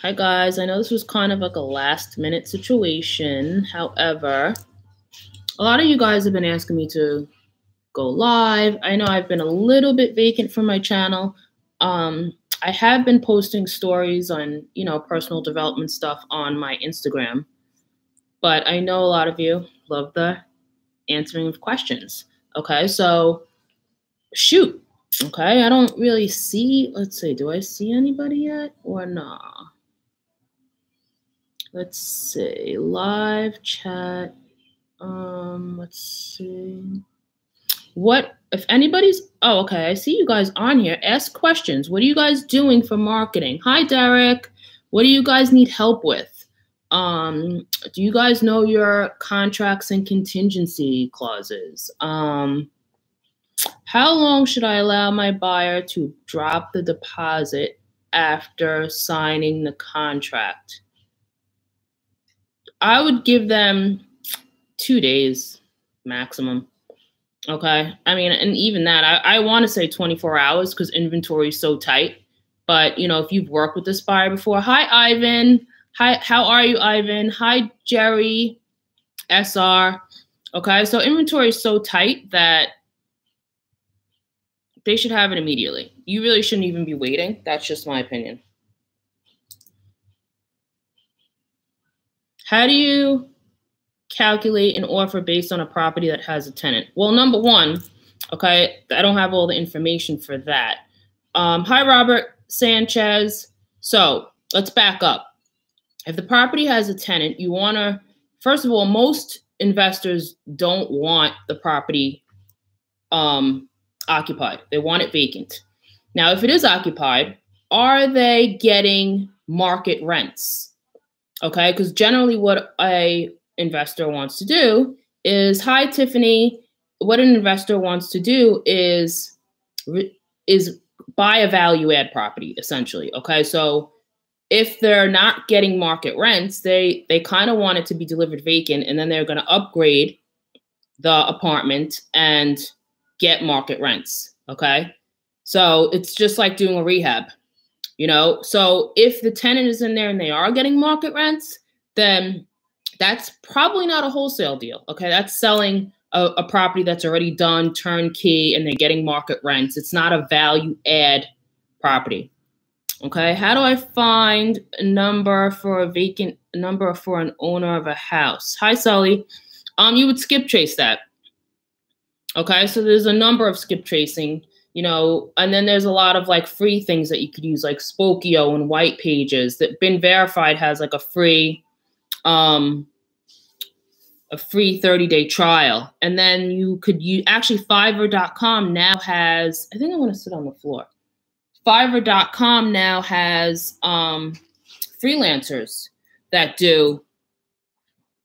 Hi guys, I know this was kind of like a last minute situation. However, a lot of you guys have been asking me to go live. I know I've been a little bit vacant from my channel. I have been posting stories on, personal development stuff on my Instagram, but I know a lot of you love the answering of questions. Okay, so shoot. Okay, I don't really see, let's see, do I see anybody yet or nah? Let's see, live chat. Let's see. What, if anybody's, oh, okay, I see you guys on here. Ask questions. What are you guys doing for marketing? Hi, Derek. What do you guys need help with? Do you guys know your contracts and contingency clauses? How long should I allow my buyer to drop the deposit after signing the contract? I would give them 2 days maximum. Okay. I mean, and even that, I want to say 24 hours because inventory is so tight. But, if you've worked with this buyer before, hi, Ivan. Hi, how are you, Ivan? Hi, Jerry, SR. Okay. So inventory is so tight that they should have it immediately. You really shouldn't even be waiting. That's just my opinion. How do you calculate an offer based on a property that has a tenant? Well, number one, okay, I don't have all the information for that. Hi, Robert Sanchez. So let's back up. If the property has a tenant, you want to, first of all, most investors don't want the property occupied. They want it vacant. Now, if it is occupied, are they getting market rents? Okay, because generally what a investor wants to do is, hi, Tiffany, what an investor wants to do is buy a value add property, essentially. Okay, so if they're not getting market rents, they kind of want it to be delivered vacant, and then they're going to upgrade the apartment and get market rents. Okay, so it's just like doing a rehab. So if the tenant is in there and they are getting market rents, then that's probably not a wholesale deal. Okay, that's selling a property that's already done, turnkey, and they're getting market rents. It's not a value add property. Okay, how do I find a number for a vacant number for an owner of a house? Hi, Sully. You would skip trace that. Okay, so there's a number of skip tracing. And then there's a lot of like free things that you could use, like Spokio and White Pages. That Been Verified has like a free 30-day trial. And then you could use, actually Fiverr.com now has, I think I want to sit on the floor. Fiverr.com now has freelancers that do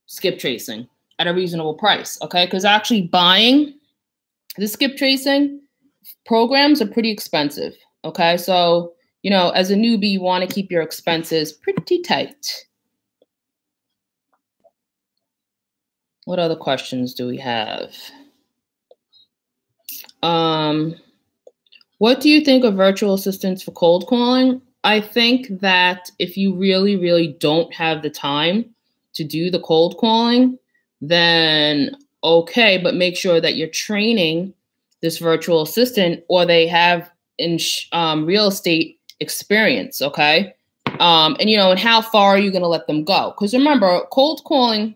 skip tracing at a reasonable price. Okay, because actually buying the skip tracing programs are pretty expensive. Okay, so, as a newbie, you want to keep your expenses pretty tight. What other questions do we have? What do you think of virtual assistants for cold calling? I think that if you really, really don't have the time to do the cold calling, then okay, but make sure that you're training this virtual assistant, or they have in real estate experience, okay? And how far are you going to let them go? Because remember, cold calling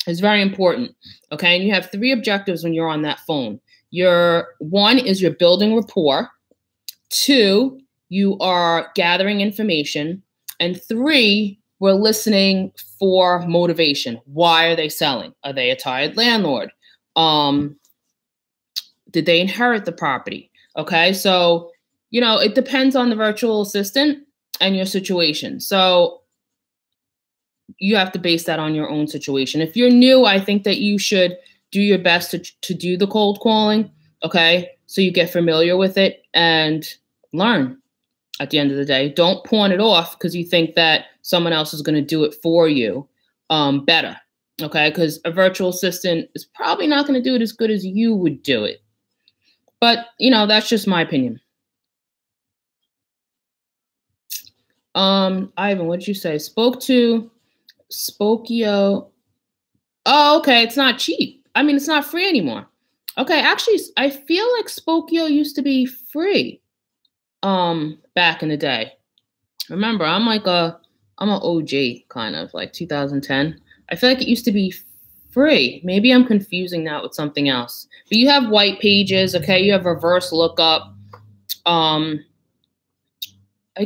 is very important, okay? And you have 3 objectives when you're on that phone. One is you're building rapport. 2, you are gathering information. And 3, we're listening for motivation. Why are they selling? Are they a tired landlord? Did they inherit the property? Okay, so, it depends on the virtual assistant and your situation. So you have to base that on your own situation. If you're new, I think that you should do your best to do the cold calling, okay? So you get familiar with it and learn at the end of the day. Don't pawn it off because you think that someone else is going to do it for you better, okay? Because a virtual assistant is probably not going to do it as good as you would do it. But, that's just my opinion. Ivan, what did you say? Spokio. Oh, okay. It's not cheap. I mean, it's not free anymore. Okay, actually, I feel like Spokio used to be free. Back in the day. Remember, I'm an OG kind of like 2010. I feel like it used to be free. Maybe I'm confusing that with something else. But you have white pages, okay? You have reverse lookup. I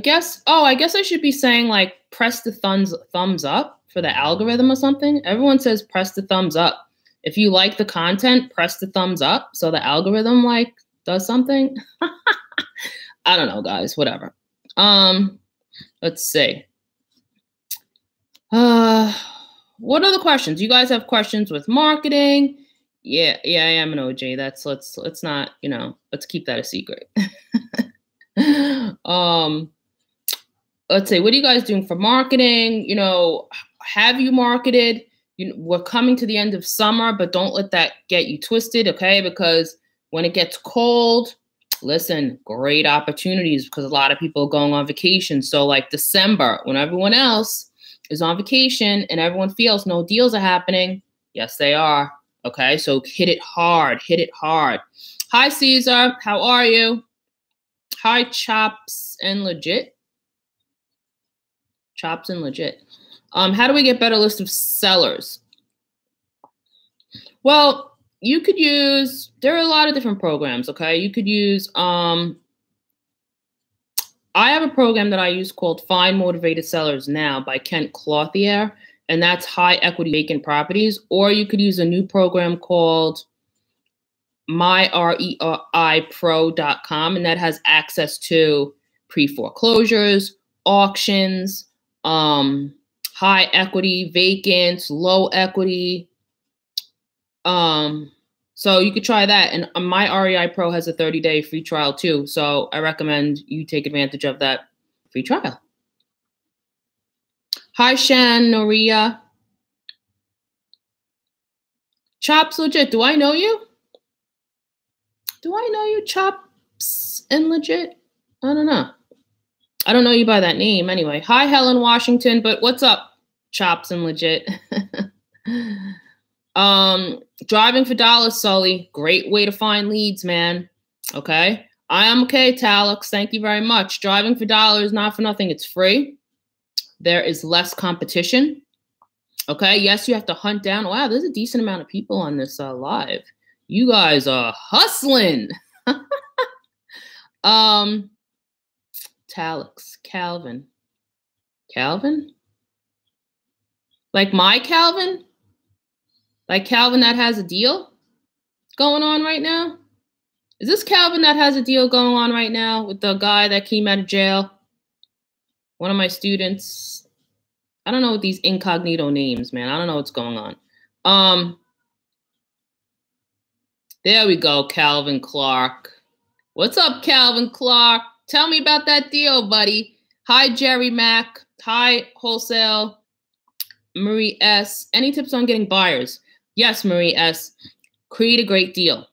guess I should be saying like press the thumbs up for the algorithm or something. Everyone says press the thumbs up. If you like the content, press the thumbs up so the algorithm like does something. I don't know, guys, whatever. Let's see. What other questions? You guys have questions with marketing? Yeah, I am an OJ. Let's not, let's keep that a secret. Let's say, what are you guys doing for marketing? Have you marketed? We're coming to the end of summer, but don't let that get you twisted, okay? Because when it gets cold, listen, great opportunities because a lot of people are going on vacation. So like December, when everyone else is on vacation and everyone feels no deals are happening, yes, they are. Okay, so hit it hard, hit it hard. Hi, Caesar. How are you? Hi, Chops and Legit. Chops and Legit. How do we get better list of sellers? Well, you could use, there are a lot of different programs, okay? You could use, I have a program that I use called Find Motivated Sellers Now by Kent Clothier, and that's high equity vacant properties. Or you could use a new program called myreipro.com, and that has access to pre-foreclosures, auctions, high equity, vacants, low equity. So you could try that. And My REI Pro has a 30-day free trial too. So I recommend you take advantage of that free trial. Hi, Shan, Noria. Chops Legit, do I know you? Do I know you, Chops and Legit? I don't know. I don't know you by that name anyway. Hi, Helen Washington, but what's up, Chops and Legit? Driving for dollars, Sully. Great way to find leads, man. Okay. I am okay, Talix. Thank you very much. Driving for dollars, not for nothing. It's free. There is less competition. Okay. Yes, you have to hunt down. Wow, there's a decent amount of people on this live. You guys are hustling. Talix, Calvin. Calvin? Like my Calvin? Like Calvin that has a deal going on right now? Is this Calvin that has a deal going on right now with the guy that came out of jail? One of my students. I don't know what these incognito names, man. I don't know what's going on. There we go, Calvin Clark. What's up, Calvin Clark? Tell me about that deal, buddy. Hi, Jerry Mack. Hi, Wholesale. Marie S. Any tips on getting buyers? Yes, Marie S. Create a great deal.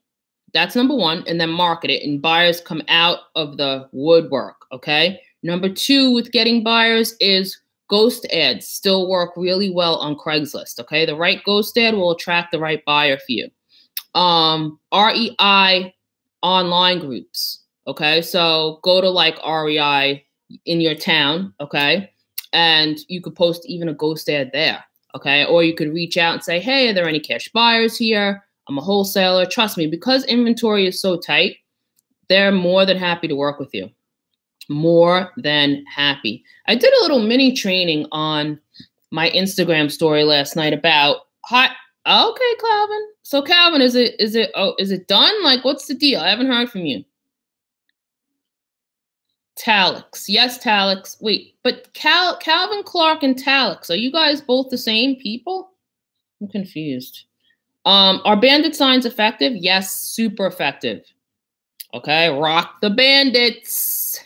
That's number one, and then market it, and buyers come out of the woodwork, okay? Number two with getting buyers is ghost ads still work really well on Craigslist, okay? The right ghost ad will attract the right buyer for you. REI online groups, okay? So go to like REI in your town, okay? And you could post even a ghost ad there, okay? Or you could reach out and say, hey, are there any cash buyers here? I'm a wholesaler. Trust me, because inventory is so tight, they're more than happy to work with you. More than happy. I did a little mini training on my Instagram story last night about okay, Calvin. So Calvin, is it done? Like, what's the deal? I haven't heard from you. Talix. Yes, Talix. Wait, but Calvin Clark and Talix, are you guys both the same people? I'm confused. Are Bandit Signs effective? Yes, super effective. Okay, rock the bandits.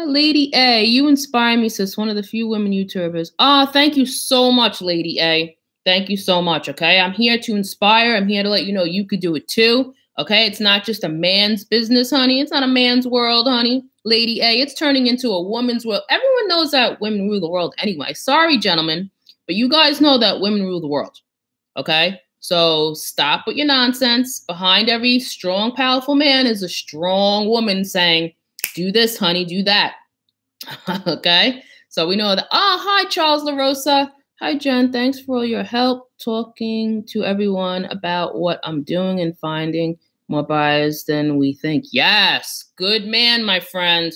Lady A, you inspire me, sis. One of the few women YouTubers. Thank you so much, Lady A. Thank you so much, okay? I'm here to inspire. I'm here to let you know you could do it too, okay? It's not just a man's business, honey. It's not a man's world, honey. Lady A. It's turning into a woman's world. Everyone knows that women rule the world anyway. Sorry, gentlemen, but you guys know that women rule the world. Okay? So stop with your nonsense. Behind every strong, powerful man is a strong woman saying, do this, honey, do that. Okay? So we know that. Oh, hi, Charles LaRosa. Hi, Jen. Thanks for all your help talking to everyone about what I'm doing and finding more buyers than we think. Yes. Good man, my friend.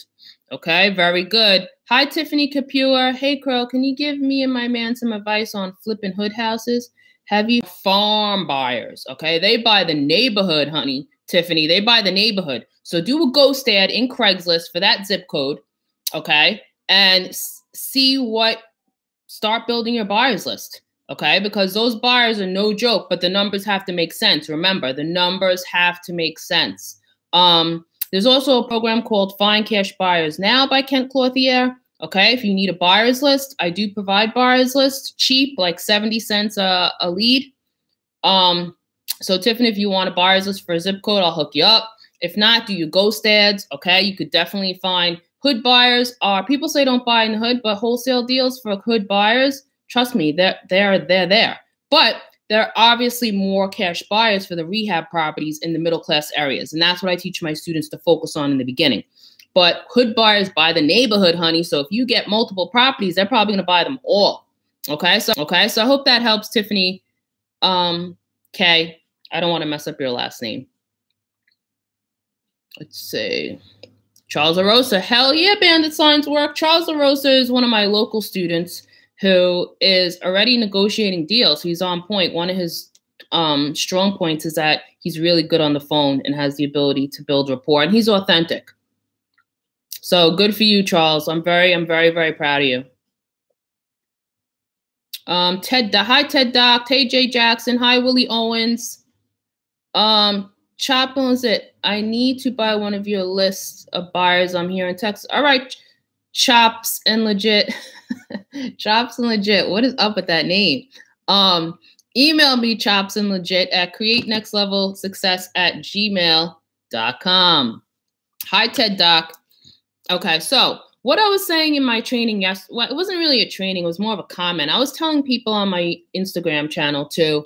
Okay. Very good. Hi, Tiffany Kapua. Hey, Crow. Can you give me and my man some advice on flipping hood houses? Have you farm buyers? Okay. They buy the neighborhood, honey. Tiffany, they buy the neighborhood. So do a ghost ad in Craigslist for that zip code. Okay. And see start building your buyers list. Okay, because those buyers are no joke, but the numbers have to make sense. Remember, the numbers have to make sense. There's also a program called Find Cash Buyers Now by Kent Clothier. Okay, if you need a buyers list, I do provide buyers lists, cheap, like 70 cents a lead. So Tiffany, if you want a buyers list for a zip code, I'll hook you up. If not, do your ghost ads. Okay, you could definitely find hood buyers. People say don't buy in the hood, but wholesale deals for hood buyers, trust me, they're there. But there are obviously more cash buyers for the rehab properties in the middle class areas. And that's what I teach my students to focus on in the beginning. But hood buyers buy the neighborhood, honey. So if you get multiple properties, they're probably going to buy them all. Okay. So I hope that helps, Tiffany. Kay, I don't want to mess up your last name. Let's see. Charles LaRosa. Hell yeah, Bandit Signs work. Charles LaRosa is one of my local students who is already negotiating deals. He's on point. One of his strong points is that he's really good on the phone and has the ability to build rapport, and he's authentic. So good for you, Charles. I'm very, very proud of you. Hi, Ted Doc. Hey, Jay Jackson. Hi, Willie Owens. Choplin's it. I need to buy one of your lists of buyers. I'm here in Texas. All right, Chops and Legit. Chops and Legit. What is up with that name? Email me, Chops and Legit, at createnextlevelsuccess@gmail.com. Hi, Ted Doc. Okay, so what I was saying in my training yesterday, well, it wasn't really a training, it was more of a comment. I was telling people on my Instagram channel to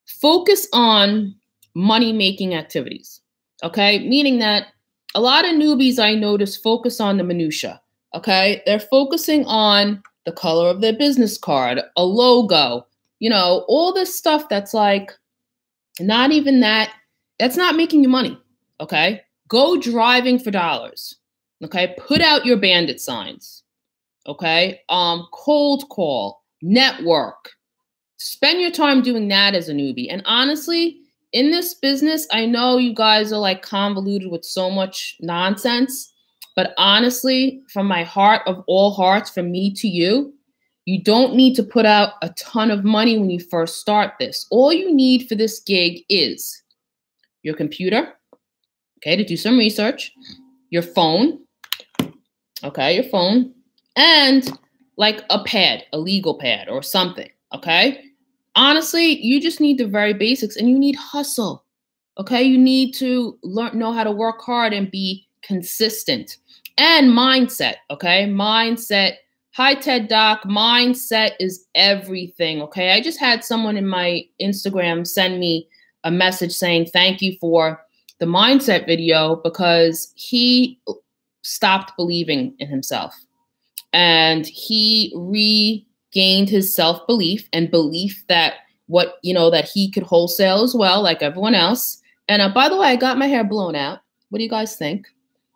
focus on money-making activities, okay? Meaning that a lot of newbies I notice focus on the minutia, okay? They're focusing on the color of their business card, a logo, you know, all this stuff that's like, not even that, that's not making you money, okay? Go driving for dollars, okay? Put out your bandit signs, okay? Cold call, network. Spend your time doing that as a newbie. And honestly, in this business, I know you guys are like convoluted with so much nonsense, but honestly, from my heart of all hearts, from me to you, you don't need to put out a ton of money when you first start this. All you need for this gig is your computer, okay, to do some research, your phone, okay, your phone, and like a pad, a legal pad or something, okay? Honestly, you just need the very basics, and you need hustle, okay? You need to know how to work hard and be consistent. And mindset, okay? Mindset. Hi, Ted Doc. Mindset is everything, okay? I just had someone in my Instagram send me a message saying thank you for the mindset video because he stopped believing in himself. And he regained his self-belief and belief that that he could wholesale as well, like everyone else. And by the way, I got my hair blown out. What do you guys think?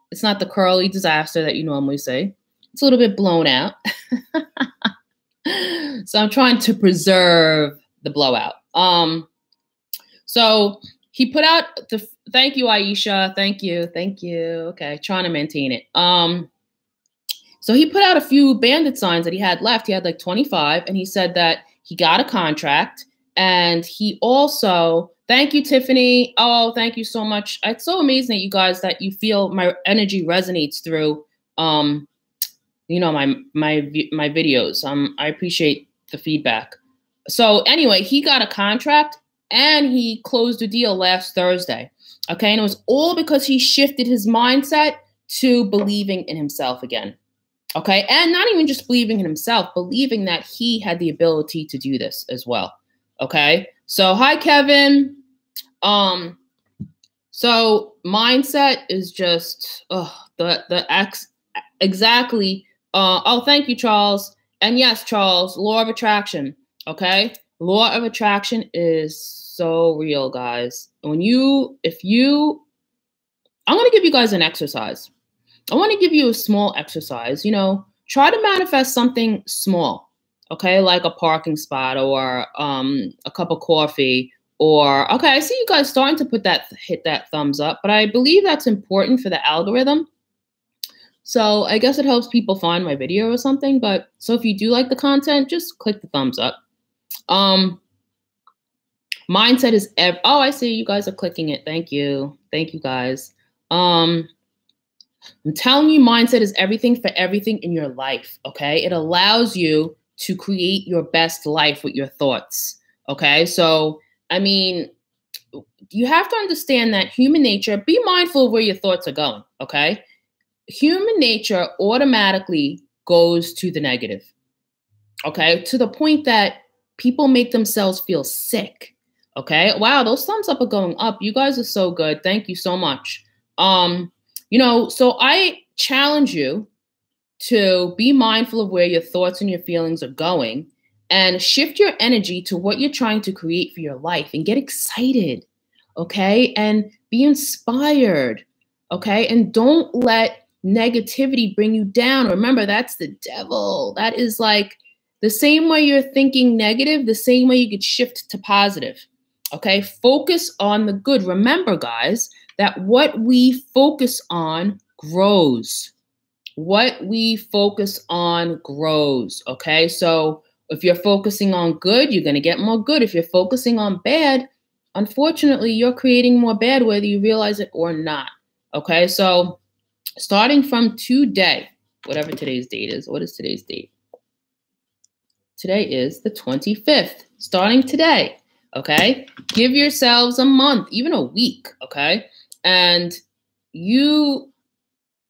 It's not the curly disaster that you normally say. It's a little bit blown out. So I'm trying to preserve the blowout. So he put out thank you, Aisha. Thank you. Okay, trying to maintain it. So he put out a few bandit signs that he had left. He had like 25, and he said that he got a contract, and he also, thank you, Tiffany. Oh, thank you so much. It's so amazing that you guys, that you feel my energy resonates through, my videos. I appreciate the feedback. So anyway, he got a contract, and he closed a deal last Thursday. Okay, and it was all because he shifted his mindset to believing in himself again. Okay. And not even just believing in himself, believing that he had the ability to do this as well. Okay. So hi, Kevin. So mindset is just exactly. Oh, thank you, Charles. And yes, Charles, law of attraction. Okay. Law of attraction is so real, guys. I'm going to give you guys an exercise. I want to give you a small exercise. Try to manifest something small, okay, like a parking spot or a cup of coffee. Or, okay, I see you guys starting to hit that thumbs up, but I believe that's important for the algorithm. So I guess it helps people find my video or something. But so if you do like the content, just click the thumbs up. Mindset is oh, I see you guys are clicking it. Thank you. Thank you, guys. I'm telling you, mindset is everything for everything in your life, okay? It allows you to create your best life with your thoughts, okay? So, I mean, you have to understand that human nature, be mindful of where your thoughts are going, okay? Human nature automatically goes to the negative, okay? To the point that people make themselves feel sick, okay? Wow, those thumbs up are going up. You guys are so good. Thank you so much. So I challenge you to be mindful of where your thoughts and your feelings are going and shift your energy to what you're trying to create for your life and get excited, okay? And be inspired, okay? And don't let negativity bring you down. Remember, that's the devil. That is like the same way you're thinking negative, the same way you could shift to positive, okay? Focus on the good. Remember, guys, that what we focus on grows. What we focus on grows, okay? So if you're focusing on good, you're going to get more good. If you're focusing on bad, unfortunately, you're creating more bad, whether you realize it or not, okay? So starting from today, whatever today's date is, what is today's date? Today is the 25th, starting today, okay? Give yourselves a month, even a week, okay? And you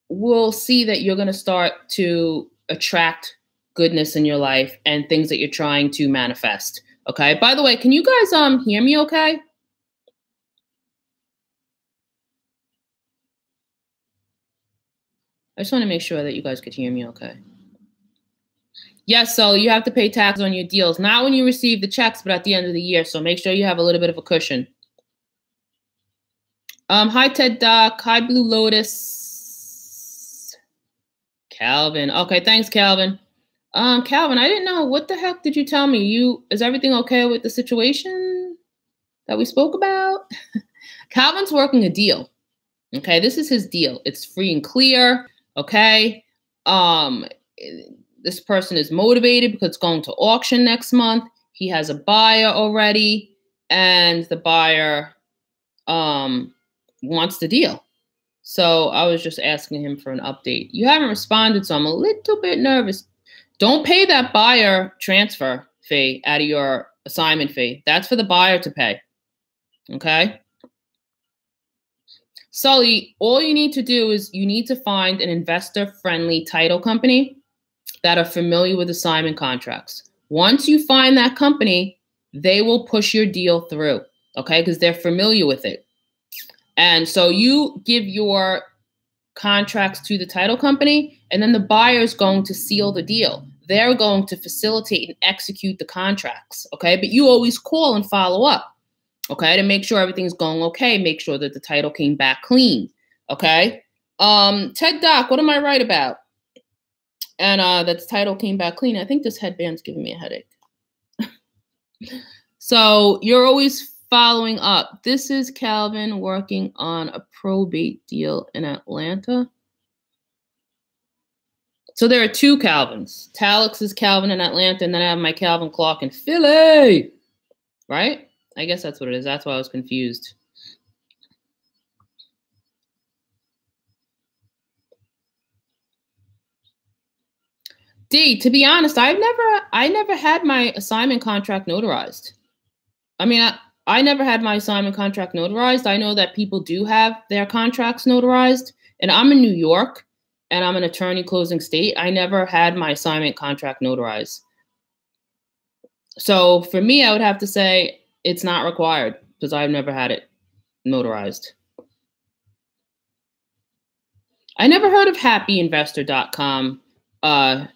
will see that you're going to start to attract goodness in your life and things that you're trying to manifest. Okay. By the way, can you guys hear me okay? I just want to make sure that you guys could hear me okay. Yes, so you have to pay tax on your deals, not when you receive the checks, but at the end of the year. So make sure you have a little bit of a cushion. Hi, Ted Doc. Hi, Blue Lotus. Calvin. Okay, thanks, Calvin. Calvin, I didn't know. What the heck did you tell me? Is everything okay with the situation that we spoke about? Calvin's working a deal. Okay, this is his deal. It's free and clear. Okay. This person is motivated because it's going to auction next month. He has a buyer already, and the buyer wants the deal. So I was just asking him for an update. You haven't responded, so I'm a little bit nervous. Don't pay that buyer transfer fee out of your assignment fee. That's for the buyer to pay. Okay? Sully, all you need to do is you need to find an investor-friendly title company that are familiar with assignment contracts. Once you find that company, they will push your deal through, okay? Because they're familiar with it. And so you give your contracts to the title company, and then the buyer is going to seal the deal. They're going to facilitate and execute the contracts, okay? But you always call and follow up, okay, to make sure everything's going okay, make sure that the title came back clean, okay? Ted Doc, what am I right about? And that the title came back clean. I think this headband's giving me a headache. So you're always following up. This is Calvin working on a probate deal in Atlanta. So there are two Calvins. Talix is Calvin in Atlanta, and then I have my Calvin Clark in Philly. Right? I guess that's what it is. That's why I was confused. D, to be honest, I never had my assignment contract notarized. I mean, I never had my assignment contract notarized. I know that people do have their contracts notarized, And I'm in New York, and I'm an attorney closing state. I never had my assignment contract notarized. So for me, I would have to say it's not required because I've never had it notarized. I never heard of happyinvestor.com.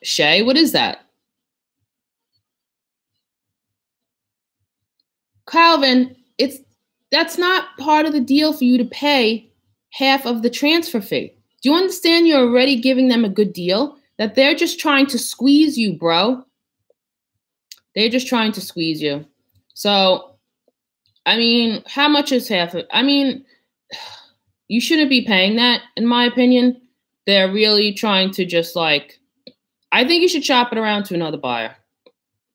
Shay, what is that? Calvin, that's not part of the deal for you to pay half of the transfer fee. Do you understand you're already giving them a good deal? That they're just trying to squeeze you, bro. They're just trying to squeeze you. So, I mean, how much is half of? I mean, you shouldn't be paying that, in my opinion. They're really trying to just like, I think you should shop it around to another buyer.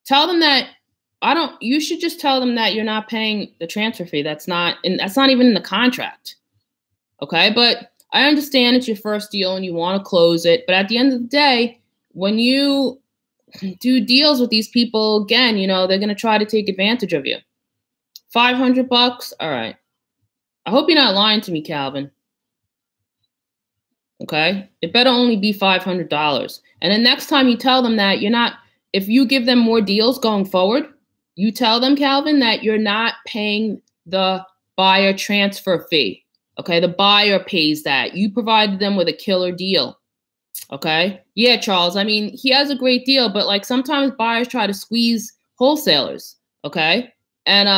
Tell them that you should just tell them that you're not paying the transfer fee. That's not even in the contract. Okay. But I understand it's your first deal and you want to close it. But at the end of the day, when you do deals with these people, again, you know, they're going to try to take advantage of you. $500. All right. I hope you're not lying to me, Calvin. Okay. It better only be $500. And then next time you tell them that if you give them more deals going forward, you tell them, Calvin, that you're not paying the buyer transfer fee. Okay. The buyer pays that. You provided them with a killer deal. Okay. Yeah, Charles. I mean, he has a great deal, but like sometimes buyers try to squeeze wholesalers. Okay. And,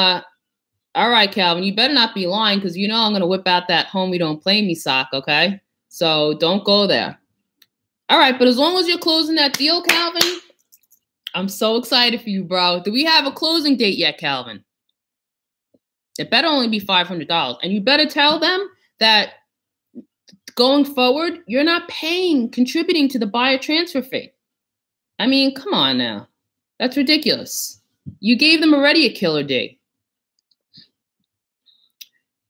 all right, Calvin, you better not be lying because you know I'm going to whip out that homie don't play me sock. Okay. So don't go there. All right. But as long as you're closing that deal, Calvin, I'm so excited for you, bro. Do we have a closing date yet, Calvin? It better only be $500. And you better tell them that going forward, you're not contributing to the buyer transfer fee. I mean, come on now. That's ridiculous. You gave them already a killer day.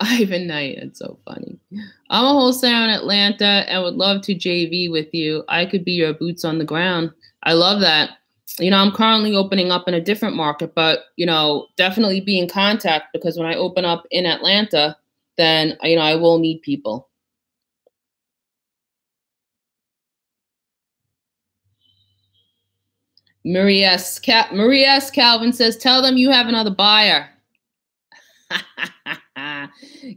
Ivan Knight, that's so funny. I'm a wholesaler in Atlanta and would love to JV with you. I could be your boots on the ground. I love that. You know, I'm currently opening up in a different market, but, you know, definitely be in contact because when I open up in Atlanta, then, you know, I will need people. Marie S. Calvin says, tell them you have another buyer.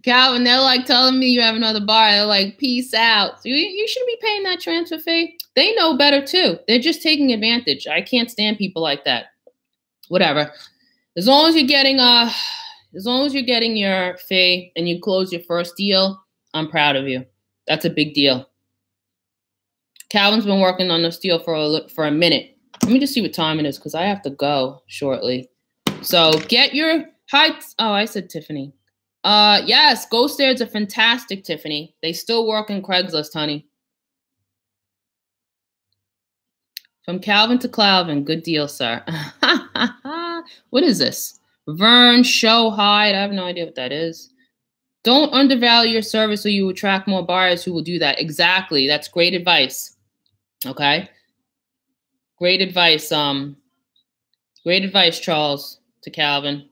Calvin, they're like telling me you have another buyer. They're like, peace out. So you shouldn't be paying that transfer fee. They know better too. They're just taking advantage. I can't stand people like that. Whatever. As long as you're getting your fee and you close your first deal, I'm proud of you. That's a big deal. Calvin's been working on this deal for a minute. Let me just see what time it is because I have to go shortly. So get your heights. Oh, I said Tiffany. Yes, Ghost Airs are fantastic, Tiffany. They still work in Craigslist, honey. From Calvin to Calvin. Good deal, sir. What is this? Vern, show, hide. I have no idea what that is. Don't undervalue your service so you attract more buyers who will do that. Exactly. That's great advice. Okay. Great advice. Great advice, Charles, to Calvin.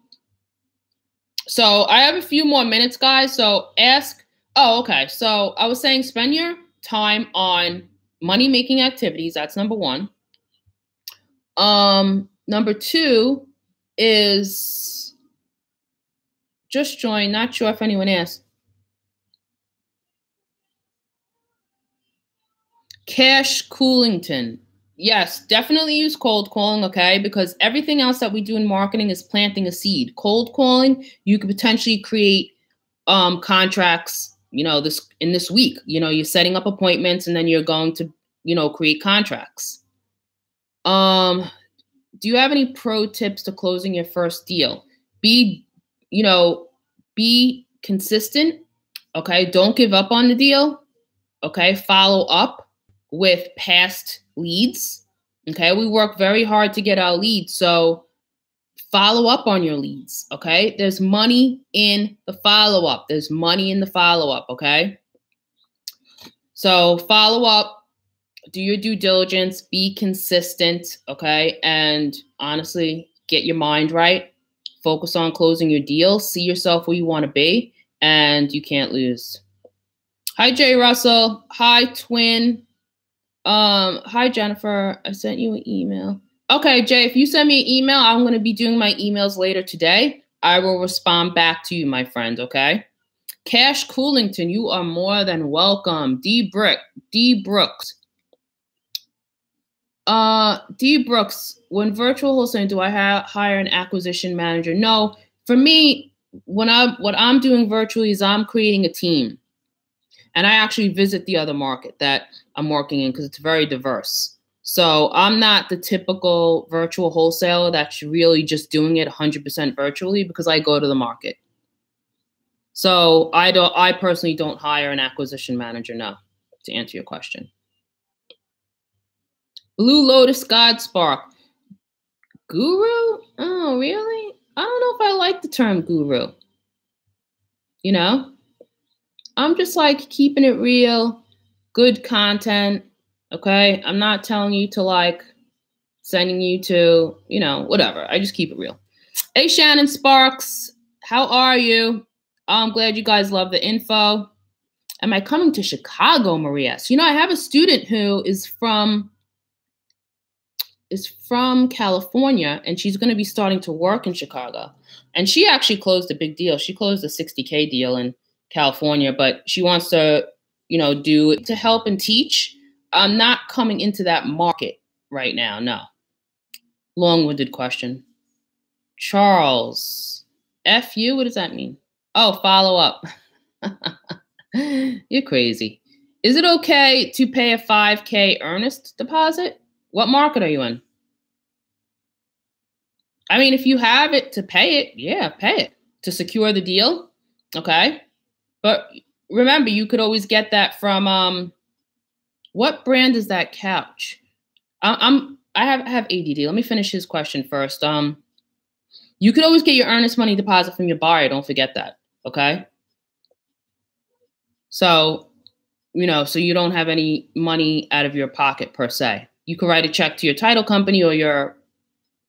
So I have a few more minutes, guys. So ask. Oh, okay. So I was saying spend your time on money-making activities. That's number one. Number two is just join. Not sure if anyone asked. Cash Coolington. Yes, definitely use cold calling, okay? Because everything else that we do in marketing is planting a seed. Cold calling, you could potentially create contracts, you know, this week. You know, you're setting up appointments and then you're going to, you know, create contracts. Do you have any pro tips to closing your first deal? Be consistent, okay? Don't give up on the deal, okay? Follow up with past leads. Okay. We work very hard to get our leads. So follow up on your leads. Okay. There's money in the follow-up. There's money in the follow-up. Okay. So follow up, do your due diligence, be consistent. Okay. And honestly, get your mind right. Focus on closing your deal. See yourself where you want to be and you can't lose. Hi, Jay Russell. Hi, Twin. Hi, Jennifer. I sent you an email. Okay, Jay, if you send me an email, I'm going to be doing my emails later today. I will respond back to you, my friend, okay? Cash Coolington, you are more than welcome. D. Brooks. D. Brooks, when virtual wholesaling, do I hire an acquisition manager? No. For me, what I'm doing virtually is I'm creating a team. And I actually visit the other market that I'm working in because it's very diverse. So I'm not the typical virtual wholesaler that's really just doing it 100% virtually because I go to the market. So I personally don't hire an acquisition manager, no, to answer your question. Blue Lotus God Spark. Guru? Oh, really? I don't know if I like the term guru. You know? I'm just like keeping it real, good content, okay? I'm not telling you to like sending you to, you know, whatever. I just keep it real. Hey, Shannon Sparks, how are you? I'm glad you guys love the info. Am I coming to Chicago, Maria? So, you know, I have a student who is from California, and she's going to be starting to work in Chicago. And she actually closed a big deal. She closed a $60K deal in California, but she wants to, you know, do it to help and teach. I'm not coming into that market right now. No. Long-winded question. Charles, F you? What does that mean? Oh, follow up. You're crazy. Is it okay to pay a $5K earnest deposit? What market are you in? I mean, if you have it to pay it, yeah, pay it to secure the deal. Okay. But remember, you could always get that from what brand is that couch? I have ADD. Let me finish his question first. You could always get your earnest money deposit from your buyer. Don't forget that. Okay. So, you know, so you don't have any money out of your pocket per se. You could write a check to your title company or your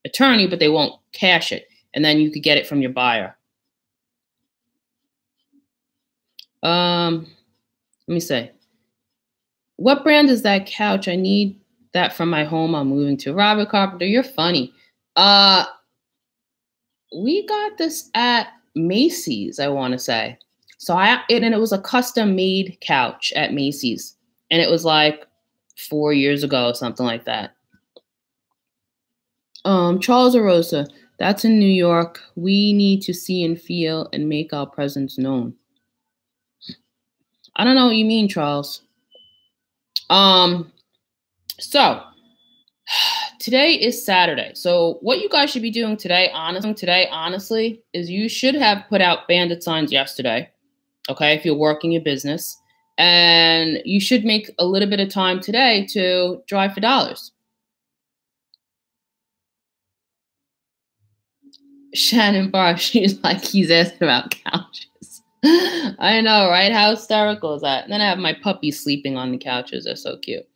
attorney, but they won't cash it. And then you could get it from your buyer. Let me say, what brand is that couch? I need that from my home I'm moving to. Robert Carpenter, you're funny. We got this at Macy's, I want to say. So and it was a custom made couch at Macy's. And it was like 4 years ago, something like that. Charles Arosa, that's in New York. We need to see and feel and make our presence known. I don't know what you mean, Charles. So today is Saturday. So what you guys should be doing today, honestly, is you should have put out Bandit Signs yesterday. Okay, if you're working your business, and you should make a little bit of time today to drive for dollars. Shannon Barr, she's like, he's asking about couches. I know, right? How hysterical is that? And then I have my puppies sleeping on the couches. They're so cute.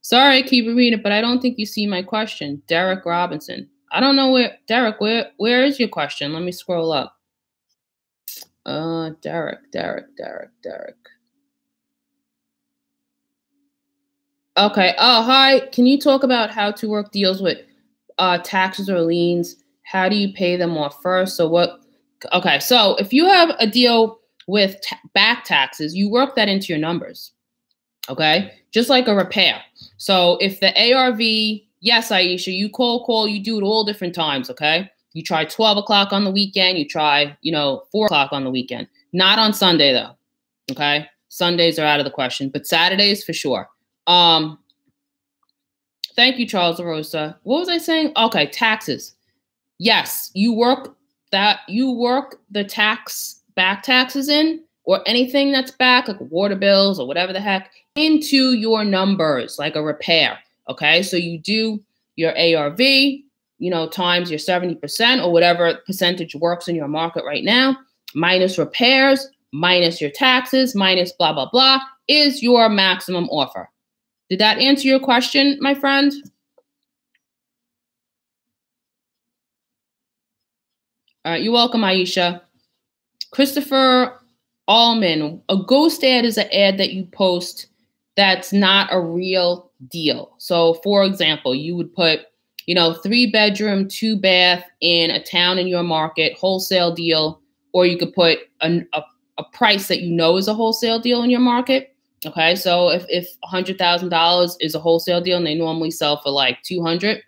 Sorry, I keep reading it, but I don't think you see my question. Derek Robinson. I don't know where, Derek, where is your question? Let me scroll up. Derek. Okay. Oh, hi. Can you talk about how to work deals with taxes or liens? How do you pay them off first? So what? Okay. So if you have a deal with back taxes, you work that into your numbers. Okay. Just like a repair. So if the ARV, yes, Aisha, you call, you do it all different times. Okay. You try 12 o'clock on the weekend. You try, 4 o'clock on the weekend. Not on Sunday though. Okay. Sundays are out of the question, but Saturdays for sure. Thank you, Charles Rosa. What was I saying? Okay, taxes. Yes, you work the back taxes in, or anything that's back, like water bills or whatever the heck, into your numbers, like a repair. Okay, so you do your ARV, times your 70% or whatever percentage works in your market right now, minus repairs, minus your taxes, minus blah, blah, blah, is your maximum offer. Did that answer your question, my friend? All right, you're welcome, Aisha. Christopher Allman, a ghost ad is an ad that you post that's not a real deal. So for example, you would put, 3-bedroom, 2-bath in a town in your market, wholesale deal, or you could put a price that you know is a wholesale deal in your market. Okay, so if $100,000 is a wholesale deal and they normally sell for like 200,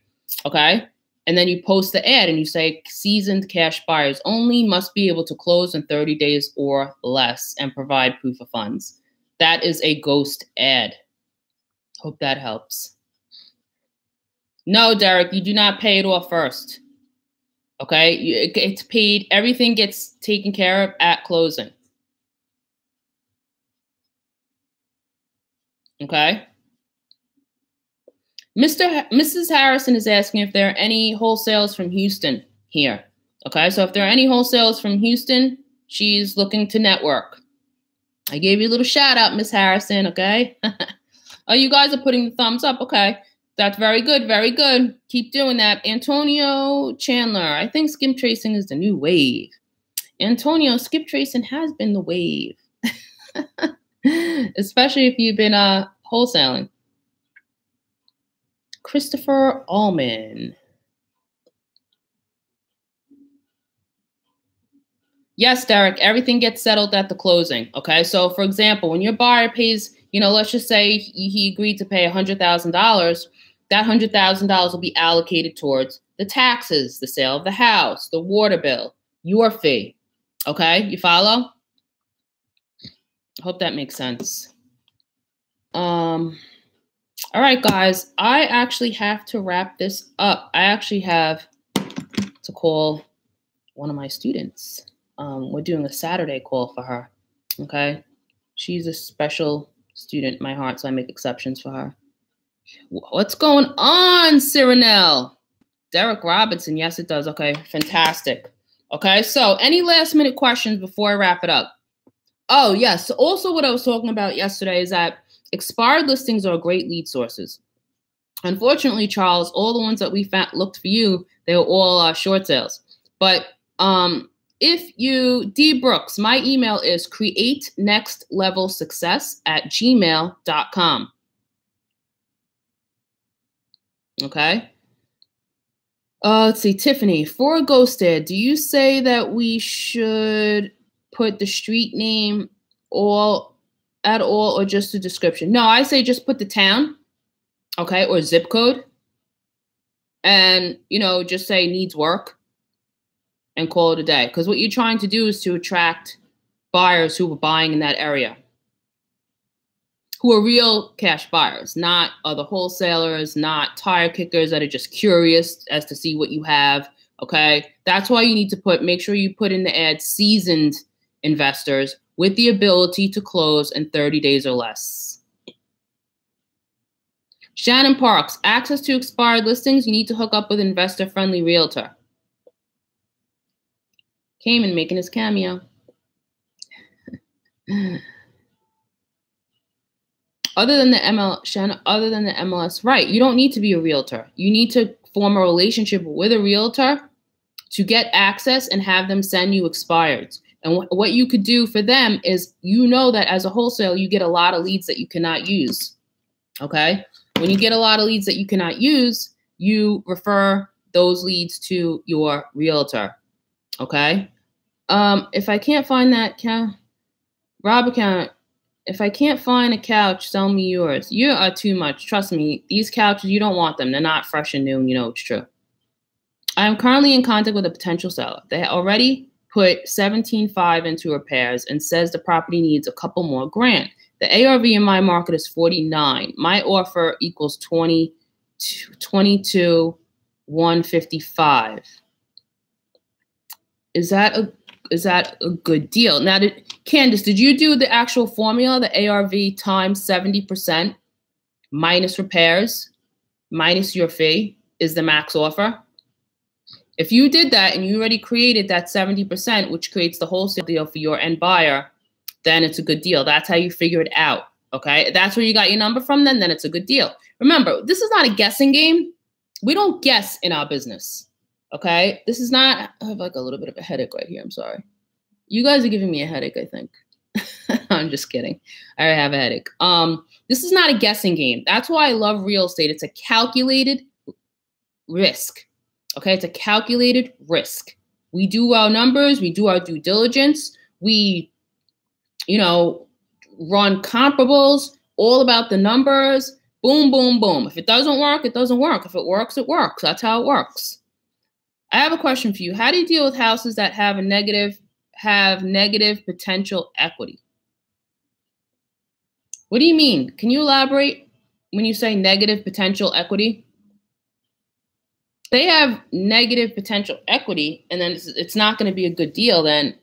okay, and then you post the ad and you say seasoned cash buyers only, must be able to close in 30 days or less and provide proof of funds. That is a ghost ad. Hope that helps. No, Derek, you do not pay it off first. Okay, it's paid. Everything gets taken care of at closing. Okay. Mrs. Harrison is asking if there are any wholesales from Houston here. Okay, so if there are any wholesales from Houston, she's looking to network. I gave you a little shout out, Miss Harrison, okay? Oh, you guys are putting the thumbs up. Okay, that's very good, very good. Keep doing that. Antonio Chandler, I think skip tracing is the new wave. Antonio, skip tracing has been the wave, especially if you've been wholesaling. Christopher Allman. Yes, Derek, everything gets settled at the closing. Okay, so for example, when your buyer pays, let's just say he agreed to pay $100,000, that $100,000 will be allocated towards the taxes, the sale of the house, the water bill, your fee. Okay, you follow? I hope that makes sense. All right, guys, I actually have to wrap this up. I actually have to call one of my students. We're doing a Saturday call for her, okay? She's a special student in my heart, so I make exceptions for her. What's going on, Cyrinel? Derek Robinson, yes, it does. Okay, fantastic. Okay, so any last minute questions before I wrap it up? Oh, yes. So also what I was talking about yesterday is that expired listings are great lead sources. Unfortunately, Charles, all the ones that we looked for you, they were all short sales. But if you, D. Brooks, my email is createnextlevelsuccess@gmail.com. Okay. Let's see, Tiffany, for a ghost ad, do you say that we should put the street name at all or just the description? No, I say just put the town, okay, or zip code, and, just say needs work and call it a day. Because what you're trying to do is to attract buyers who are buying in that area, who are real cash buyers, not other wholesalers, not tire kickers that are just curious as to see what you have, okay? That's why you need to make sure you put in the ad seasoned investors with the ability to close in 30 days or less. Shannon Parks, access to expired listings, you need to hook up with investor-friendly realtor. Cayman making his cameo. Other than the MLS, right, you don't need to be a realtor. You need to form a relationship with a realtor to get access and have them send you expireds. And what you could do for them is, that as a wholesale, you get a lot of leads that you cannot use, okay? When you get a lot of leads that you cannot use, you refer those leads to your realtor, okay? If I can't find that Rob account, if I can't find a couch, sell me yours. You are too much. Trust me, these couches, you don't want them. They're not fresh and new, and it's true. I am currently in contact with a potential seller. They already put $17,500 into repairs and says the property needs a couple more grand. The ARV in my market is $49,000. My offer equals $22,155. Is that a good deal? Now, Candace, did you do the actual formula, the ARV times 70% minus repairs, minus your fee is the max offer? If you did that and you already created that 70%, which creates the wholesale deal for your end buyer, then it's a good deal. That's how you figure it out, okay? If that's where you got your number from, then it's a good deal. Remember, this is not a guessing game. We don't guess in our business, okay? This is not, I have like a little bit of a headache right here. I'm sorry. You guys are giving me a headache, I think. I'm just kidding. I have a headache. This is not a guessing game. That's why I love real estate. It's a calculated risk. Okay, it's a calculated risk. We do our numbers. We do our due diligence. We, run comparables, all about the numbers. Boom, boom, boom. If it doesn't work, it doesn't work. If it works, it works. That's how it works. I have a question for you. How do you deal with houses that have negative potential equity? What do you mean? Can you elaborate when you say negative potential equity? They have negative potential equity, and then it's not going to be a good deal, then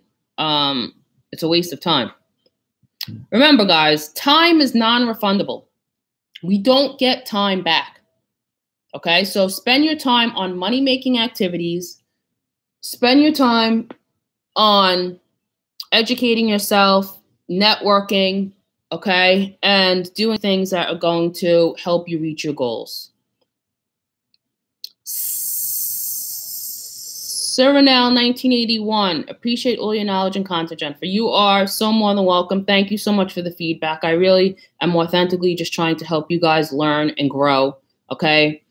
it's a waste of time. Remember, guys, time is non-refundable. We don't get time back. Okay, so spend your time on money-making activities. Spend your time on educating yourself, networking, okay, and doing things that are going to help you reach your goals. Cyrinel 1981, appreciate all your knowledge and content, Jennifer. You are so more than welcome. Thank you so much for the feedback. I really am authentically just trying to help you guys learn and grow, okay?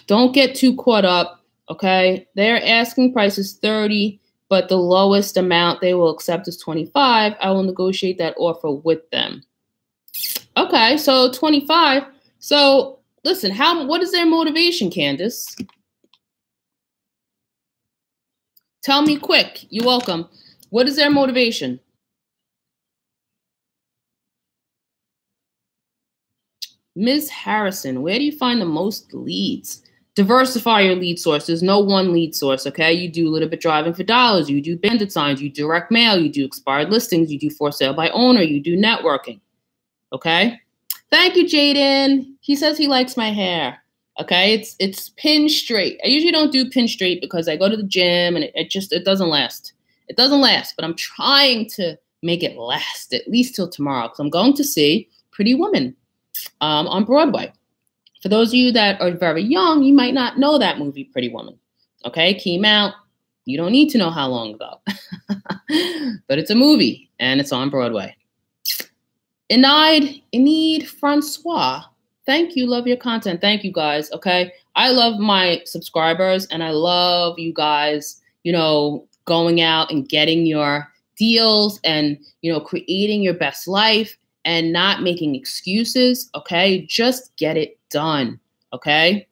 Don't get too caught up, okay? Their asking price is $30, but the lowest amount they will accept is $25. I will negotiate that offer with them. Okay, so $25. So listen, what is their motivation, Candace? Tell me quick. You're welcome. What is their motivation? Ms. Harrison, where do you find the most leads? Diversify your lead sources. No one lead source, okay? You do a little bit driving for dollars. You do Bandit Signs. You do direct mail. You do expired listings. You do for sale by owner. You do networking, okay? Thank you, Jaden. He says he likes my hair. Okay, it's pin straight. I usually don't do pin straight because I go to the gym and it doesn't last. It doesn't last, but I'm trying to make it last at least till tomorrow because I'm going to see Pretty Woman on Broadway. For those of you that are very young, you might not know that movie, Pretty Woman. Okay, came out. You don't need to know how long ago, but it's a movie and it's on Broadway. Enid Francois. Thank you. Love your content. Thank you, guys. Okay. I love my subscribers and I love you guys, going out and getting your deals and, creating your best life and not making excuses. Okay. Just get it done. Okay.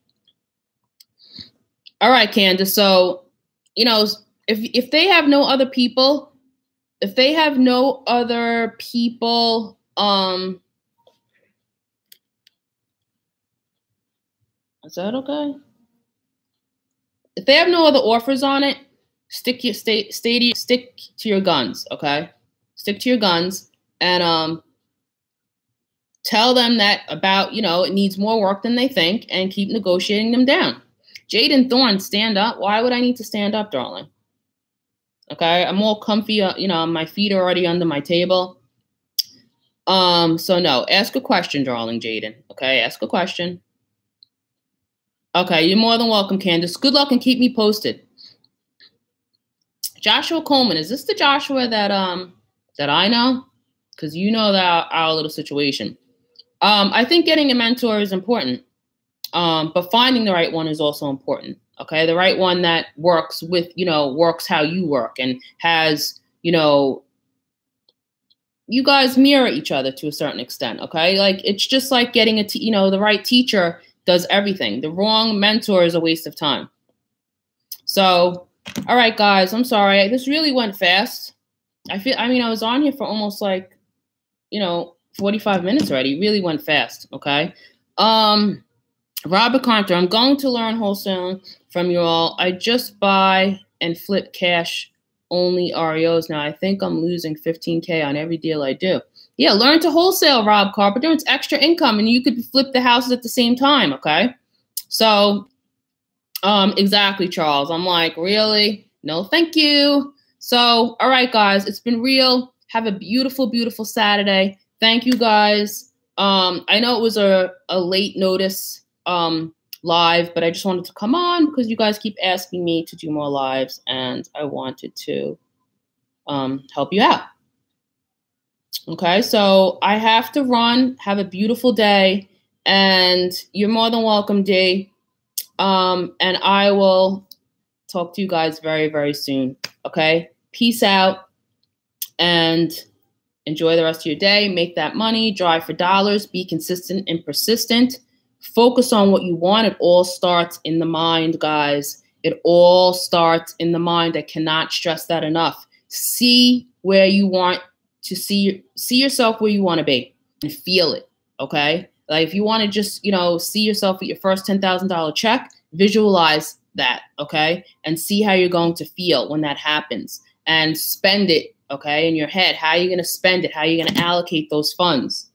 All right, Candace. So, if they have no other people, is that okay? If they have no other offers on it, stick to your guns, okay? Stick to your guns and tell them that about, it needs more work than they think and keep negotiating them down. Jaden Thorne, stand up. Why would I need to stand up, darling? Okay, I'm all comfy, my feet are already under my table. So no, ask a question, darling Jaden. Okay, ask a question. Okay, you're more than welcome, Candace. Good luck and keep me posted. Joshua Coleman, is this the Joshua that I know? Because you know that our little situation. I think getting a mentor is important, but finding the right one is also important. Okay, the right one that works with, works how you work and has, you guys mirror each other to a certain extent. Okay, like it's just like getting the right teacher does everything. The wrong mentor is a waste of time. So, all right, guys, I'm sorry. This really went fast. I was on here for almost 45 minutes already. It really went fast, okay? Robert Carter, I'm going to learn wholesaling from you all. I just buy and flip cash only REOs now. I think I'm losing 15K on every deal I do. Yeah, learn to wholesale, Rob Carpenter. It's extra income, and you could flip the houses at the same time, okay? So, exactly, Charles. I'm like, really? No, thank you. So, all right, guys, it's been real. Have a beautiful, beautiful Saturday. Thank you, guys. I know it was a late notice live, but I just wanted to come on because you guys keep asking me to do more lives, and I wanted to help you out. Okay, so I have to run. Have a beautiful day. And you're more than welcome, D. And I will talk to you guys very, very soon. Okay, peace out and enjoy the rest of your day. Make that money, drive for dollars, be consistent and persistent. Focus on what you want. It all starts in the mind, guys. It all starts in the mind. I cannot stress that enough. See where you want to see yourself where you want to be and feel it, okay? Like if you want to just, see yourself with your first $10,000 check, visualize that, okay? And see how you're going to feel when that happens and spend it, okay, in your head. How are you going to spend it? How are you going to allocate those funds?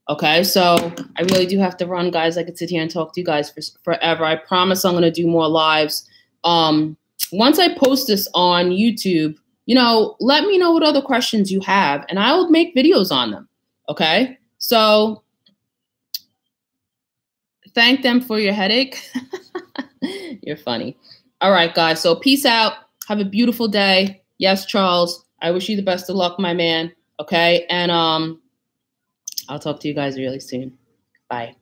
Okay, so I really do have to run, guys. I could sit here and talk to you guys for forever. I promise I'm going to do more lives. Once I post this on YouTube, let me know what other questions you have, and I will make videos on them. Okay, so thank them for your headache. You're funny. All right, guys. So peace out. Have a beautiful day. Yes, Charles. I wish you the best of luck, my man. Okay, and I'll talk to you guys really soon. Bye.